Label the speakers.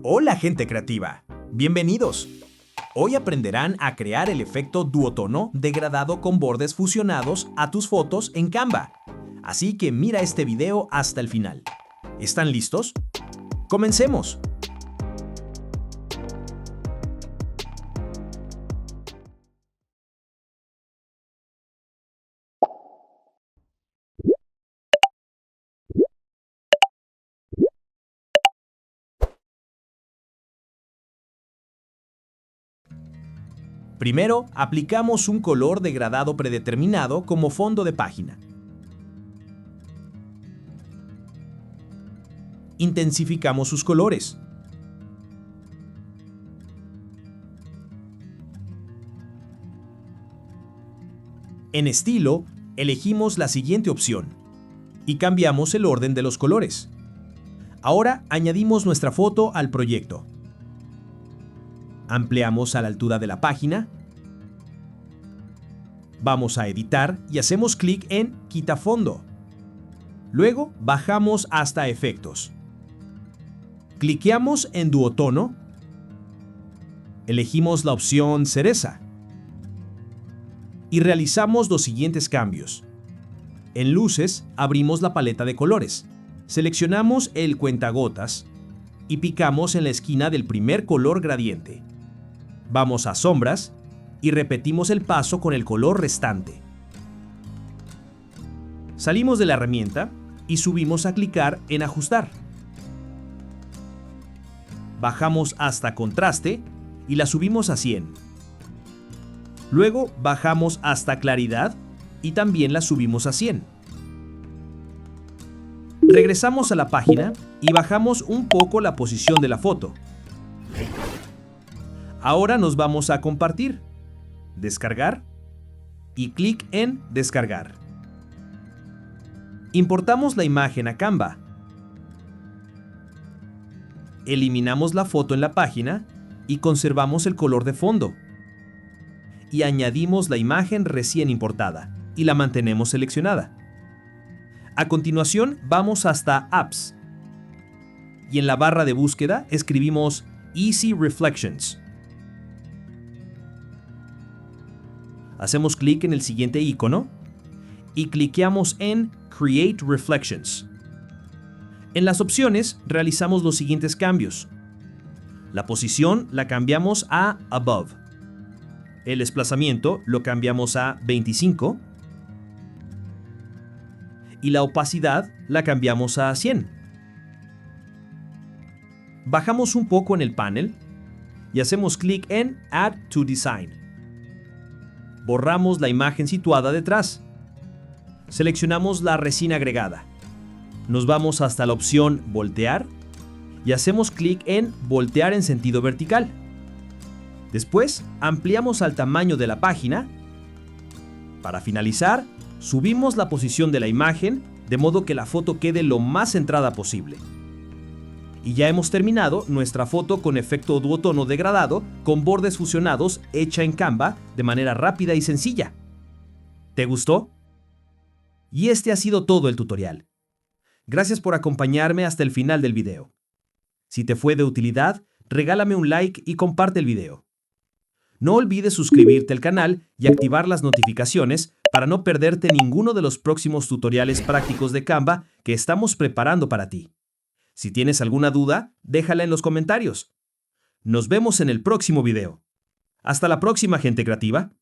Speaker 1: Hola gente creativa, bienvenidos. Hoy aprenderán a crear el efecto duotono degradado con bordes fusionados a tus fotos en Canva. Así que mira este video hasta el final. ¿Están listos? ¡Comencemos! Primero, aplicamos un color degradado predeterminado como fondo de página. Intensificamos sus colores. En estilo, elegimos la siguiente opción y cambiamos el orden de los colores. Ahora añadimos nuestra foto al proyecto. Ampliamos a la altura de la página. Vamos a editar y hacemos clic en Quita fondo. Luego bajamos hasta Efectos. Cliqueamos en Duotono. Elegimos la opción Cereza. Y realizamos los siguientes cambios. En Luces abrimos la paleta de colores. Seleccionamos el cuentagotas y picamos en la esquina del primer color gradiente. Vamos a Sombras y repetimos el paso con el color restante. Salimos de la herramienta y subimos a clicar en Ajustar. Bajamos hasta Contraste y la subimos a 100. Luego bajamos hasta Claridad y también la subimos a 100. Regresamos a la página y bajamos un poco la posición de la foto. Ahora nos vamos a Compartir, Descargar y clic en Descargar. Importamos la imagen a Canva. Eliminamos la foto en la página y conservamos el color de fondo. Y añadimos la imagen recién importada y la mantenemos seleccionada. A continuación vamos hasta Apps y en la barra de búsqueda escribimos Easy Reflections. Hacemos clic en el siguiente icono y cliqueamos en Create Reflections. En las opciones realizamos los siguientes cambios. La posición la cambiamos a Above. El desplazamiento lo cambiamos a 25. Y la opacidad la cambiamos a 100. Bajamos un poco en el panel y hacemos clic en Add to Design. Borramos la imagen situada detrás. Seleccionamos la resina agregada. Nos vamos hasta la opción Voltear y hacemos clic en Voltear en sentido vertical. Después, ampliamos al tamaño de la página. Para finalizar, subimos la posición de la imagen de modo que la foto quede lo más centrada posible. Y ya hemos terminado nuestra foto con efecto duotono degradado con bordes fusionados hecha en Canva de manera rápida y sencilla. ¿Te gustó? Y este ha sido todo el tutorial. Gracias por acompañarme hasta el final del video. Si te fue de utilidad, regálame un like y comparte el video. No olvides suscribirte al canal y activar las notificaciones para no perderte ninguno de los próximos tutoriales prácticos de Canva que estamos preparando para ti. Si tienes alguna duda, déjala en los comentarios. Nos vemos en el próximo video. Hasta la próxima, gente creativa.